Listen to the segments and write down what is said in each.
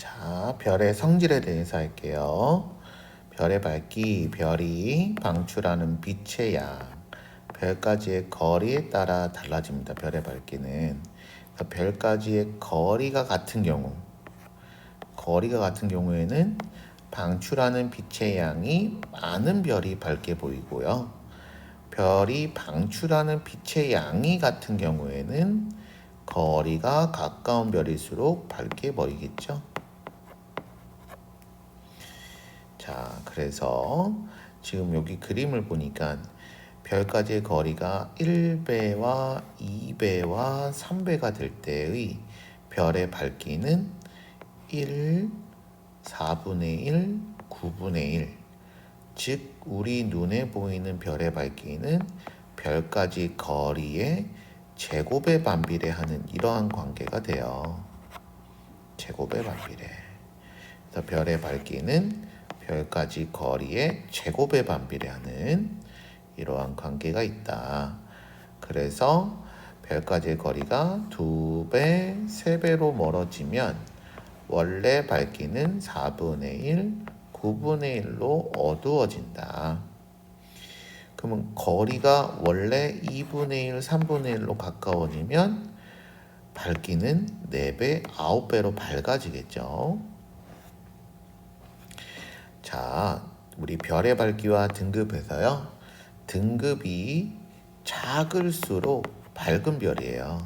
자, 별의 성질에 대해서 할게요. 별의 밝기, 별이 방출하는 빛의 양, 별까지의 거리에 따라 달라집니다. 별의 밝기는. 별까지의 거리가 같은 경우에는 방출하는 빛의 양이 많은 별이 밝게 보이고요. 별이 방출하는 빛의 양이 같은 경우에는 거리가 가까운 별일수록 밝게 보이겠죠. 자, 그래서 지금 여기 그림을 보니까 별까지의 거리가 1배와 2배와 3배가 될 때의 별의 밝기는 1, 4분의 1, 9분의 1. 즉, 우리 눈에 보이는 별의 밝기는 별까지 거리의 제곱에 반비례하는 이러한 관계가 돼요. 제곱에 반비례. 그래서 별의 밝기는 별까지 거리의 제곱에 반비례하는 이러한 관계가 있다. 그래서 별까지의 거리가 2배, 3배로 멀어지면 원래 밝기는 4분의 1, 9분의 1로 어두워진다. 그러면 거리가 원래 2분의 1, 3분의 1로 가까워지면 밝기는 4배, 9배로 밝아지겠죠. 자, 우리 별의 밝기와 등급에서요. 등급이 작을수록 밝은 별이에요.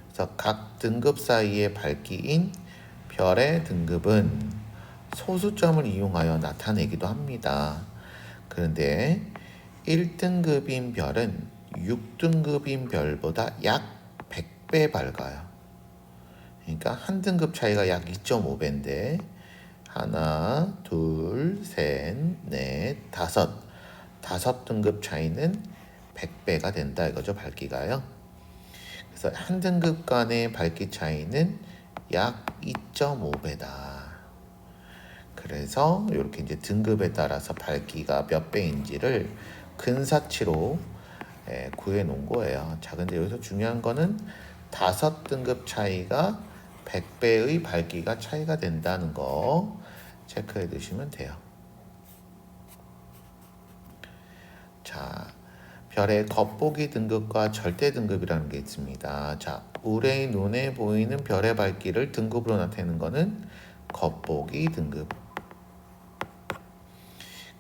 그래서 각 등급 사이의 밝기인 별의 등급은 소수점을 이용하여 나타내기도 합니다. 그런데 1등급인 별은 6등급인 별보다 약 100배 밝아요. 그러니까 한 등급 차이가 약 2.5배인데 하나, 둘, 셋, 넷, 다섯 등급 차이는 100배가 된다 이거죠, 밝기가요. 그래서 한 등급 간의 밝기 차이는 약 2.5배다. 그래서 이렇게 이제 등급에 따라서 밝기가 몇 배인지를 근사치로 구해 놓은 거예요. 자, 근데 여기서 중요한 거는 5등급 차이가 100배의 밝기가 차이가 된다는 거 체크해 두시면 돼요. 자, 별의 겉보기 등급과 절대 등급이라는 게 있습니다. 자, 우리의 눈에 보이는 별의 밝기를 등급으로 나타내는 거는 겉보기 등급.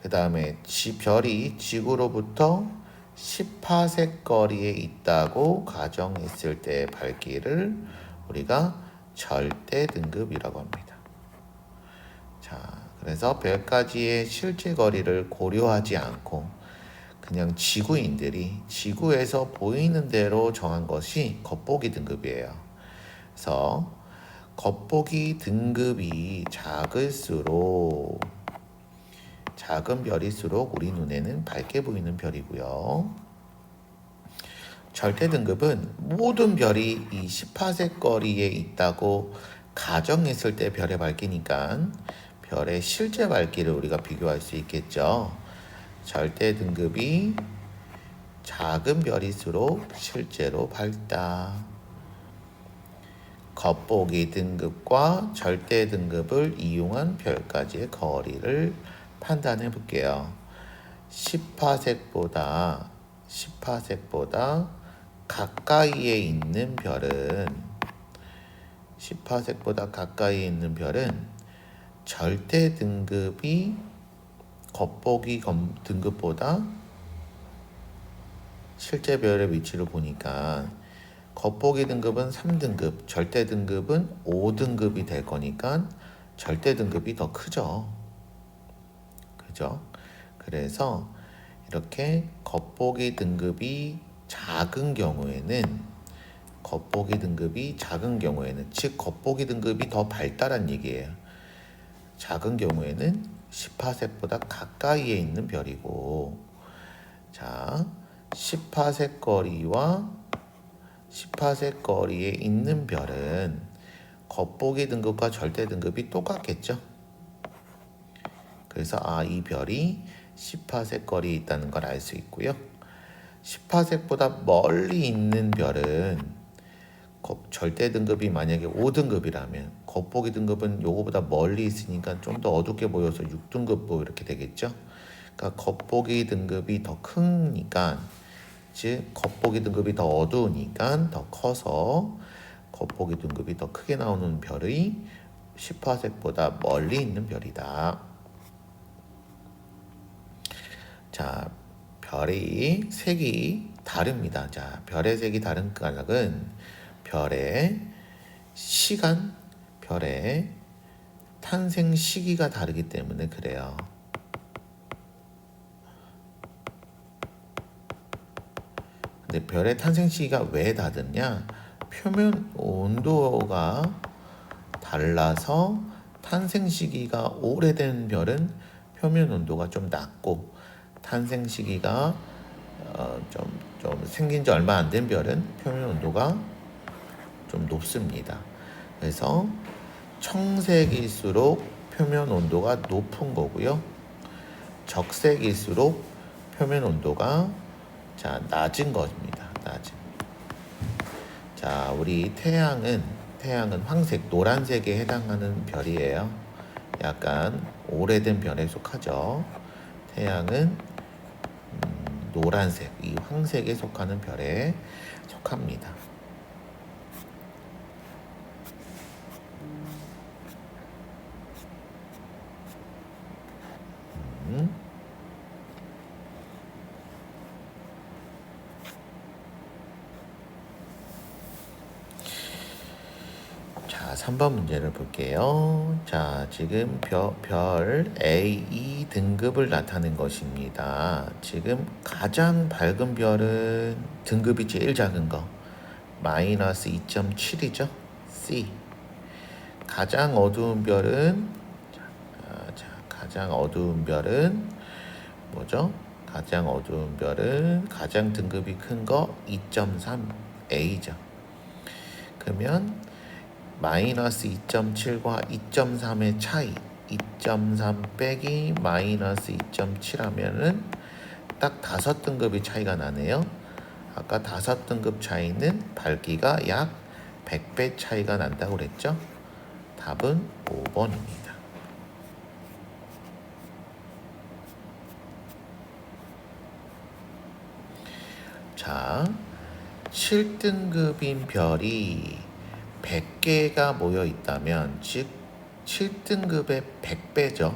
그 다음에 별이 지구로부터 10파섹 거리에 있다고 가정했을 때의 밝기를 우리가 절대 등급이라고 합니다. 자, 그래서 별까지의 실제 거리를 고려하지 않고 그냥 지구인들이 지구에서 보이는 대로 정한 것이 겉보기 등급이에요. 그래서 겉보기 등급이 작을수록 작은 별일수록 우리 눈에는 밝게 보이는 별이고요. 절대 등급은 모든 별이 이 10파섹 거리에 있다고 가정했을 때 별의 밝기니까 별의 실제 밝기를 우리가 비교할 수 있겠죠. 절대 등급이 작은 별일수록 실제로 밝다. 겉보기 등급과 절대 등급을 이용한 별까지의 거리를 판단해 볼게요. 10파섹보다 가까이에 있는 별은 10파섹보다 가까이에 있는 별은 절대 등급이 겉보기 등급보다 실제 별의 위치를 보니까 겉보기 등급은 3등급, 절대 등급은 5등급이 될 거니까 절대 등급이 더 크죠. 그죠? 그래서 이렇게 겉보기 등급이 작은 경우에는 즉 겉보기 등급이 더 밝다란 얘기예요. 작은 경우에는 10파섹보다 가까이에 있는 별이고, 자, 10파섹 거리에 있는 별은 겉보기 등급과 절대 등급이 똑같겠죠. 그래서 이 별이 10파섹 거리에 있다는 걸 알 수 있고요. 10파섹보다 멀리 있는 별은 절대 등급이 만약에 5등급이라면 겉보기 등급은 요거보다 멀리 있으니까 좀 더 어둡게 보여서 6등급 뭐 이렇게 되겠죠. 그러니까 겉보기 등급이 더 크니까, 즉 겉보기 등급이 더 어두우니까 더 커서 겉보기 등급이 더 크게 나오는 별이 10화색보다 멀리 있는 별이다. 자, 별의 색이 다릅니다. 자, 별의 색이 다른 까닭은 별의 시간, 별의 탄생 시기가 다르기 때문에 그래요. 근데 별의 탄생 시기가 왜 다르냐? 표면 온도가 달라서 탄생 시기가 오래된 별은 표면 온도가 좀 낮고, 탄생 시기가 좀 생긴 지 얼마 안 된 별은 표면 온도가 좀 높습니다. 그래서 청색일수록 표면 온도가 높은 거고요. 적색일수록 표면 온도가 낮은 겁니다. 낮은. 자, 우리 태양은 황색, 노란색에 해당하는 별이에요. 약간 오래된 별에 속하죠. 태양은 노란색, 이 황색에 속하는 별에 속합니다. 자, 3번 문제를 볼게요. 자, 지금 별 A 등급을 나타낸 것입니다. 지금 가장 밝은 별은 등급이 제일 작은 거 마이너스 2.7이죠. C. 가장 어두운 별은 가장 어두운 별은 뭐죠? 가장 어두운 별은 가장 등급이 큰 거 2.3A죠. 그러면 마이너스 2.7과 2.3의 차이, 2.3 빼기 마이너스 2.7 하면은 딱 5등급이 차이가 나네요. 아까 5등급 차이는 밝기가 약 100배 차이가 난다고 그랬죠? 답은 5번입니다. 자, 7등급인 별이 100개가 모여 있다면, 즉 7등급의 100배죠.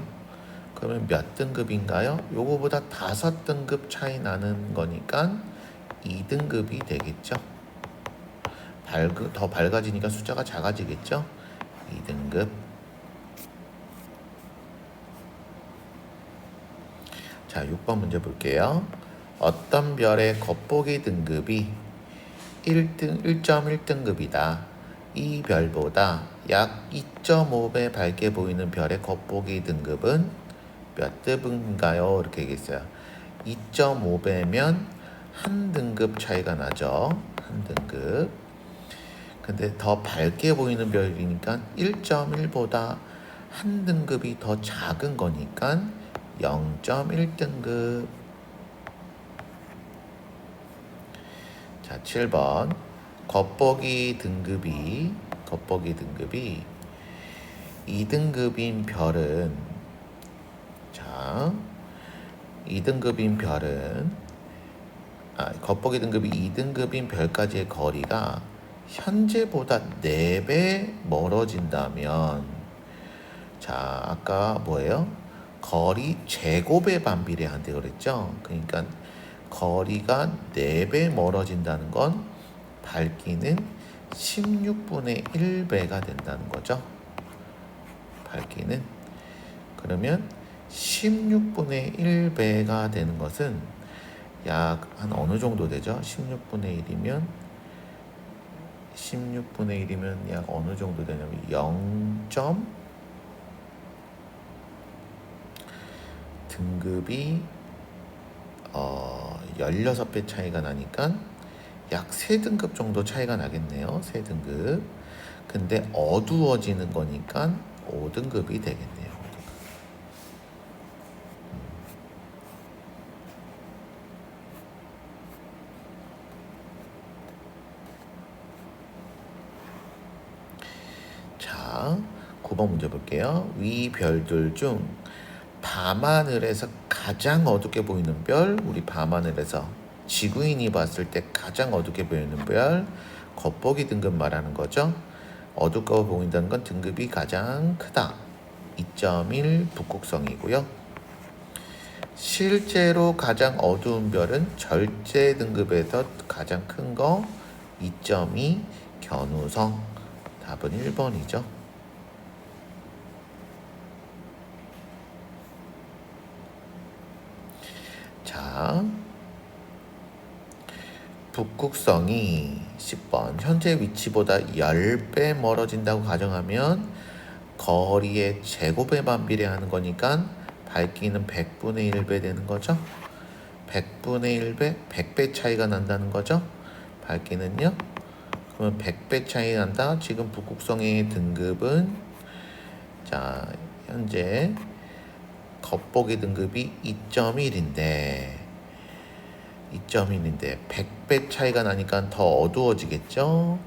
그러면 몇 등급인가요? 요거보다 5등급 차이 나는 거니까 2등급이 되겠죠. 더 밝아지니까 숫자가 작아지겠죠. 2등급. 자, 6번 문제 볼게요. 어떤 별의 겉보기 등급이 1.1등급이다. 이 별보다 약 2.5배 밝게 보이는 별의 겉보기 등급은 몇 등급인가요? 이렇게 얘기했어요. 2.5배면 한 등급 차이가 나죠. 한 등급. 근데 더 밝게 보이는 별이니까 1.1보다 한 등급이 더 작은 거니까 0.1등급. 자, 7번. 겉보기 등급이 2등급인 별은, 자, 2등급인 별은 겉보기 등급이 2등급인 별까지의 거리가 현재보다 4배 멀어진다면, 자, 아까 뭐예요? 거리 제곱에 반비례한대 그랬죠? 그러니까 거리가 4배 멀어진다는 건 밝기는 16분의 1배가 된다는 거죠. 밝기는. 그러면 16분의 1배가 되는 것은 약 한 어느 정도 되죠? 16분의 1이면 약 어느 정도 되냐면 0. 등급이 16배 차이가 나니까 약 3등급 정도 차이가 나겠네요. 3등급. 근데 어두워지는 거니까 5등급이 되겠네요. 자, 9번 문제 볼게요. 위 별들 중 밤하늘에서 가장 어둡게 보이는 별, 우리 밤하늘에서 지구인이 봤을 때 가장 어둡게 보이는 별, 겉보기 등급 말하는 거죠. 어둡게 보인다는 건 등급이 가장 크다. 2.1 북극성이고요. 실제로 가장 어두운 별은 절제 등급에서 가장 큰 거 2.2 견우성. 답은 1번이죠. 자, 북극성이 10번 현재 위치보다 10배 멀어진다고 가정하면 거리의 제곱에 반비례하는 거니까 밝기는 100분의 1배 되는 거죠. 100분의 1배, 100배 차이가 난다는 거죠. 밝기는요. 그러면 100배 차이 난다. 지금 북극성의 등급은 자, 현재 겉보기 등급이 2.1인데 100배 차이가 나니까 더 어두워지겠죠.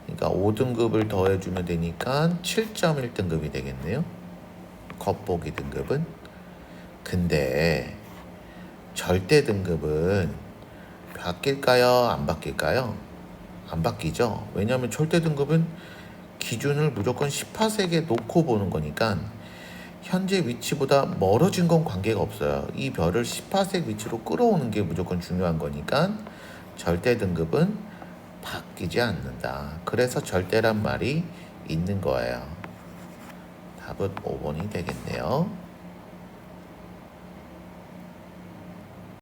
그러니까 5등급을 더해주면 되니까 7.1 등급이 되겠네요. 겉보기 등급은. 근데 절대 등급은 바뀔까요? 안 바뀔까요? 안 바뀌죠. 왜냐하면 절대 등급은 기준을 무조건 10파섹에 놓고 보는 거니까 현재 위치보다 멀어진 건 관계가 없어요. 이 별을 10파섹 위치로 끌어오는 게 무조건 중요한 거니까 절대 등급은 바뀌지 않는다. 그래서 절대란 말이 있는 거예요. 답은 5번이 되겠네요.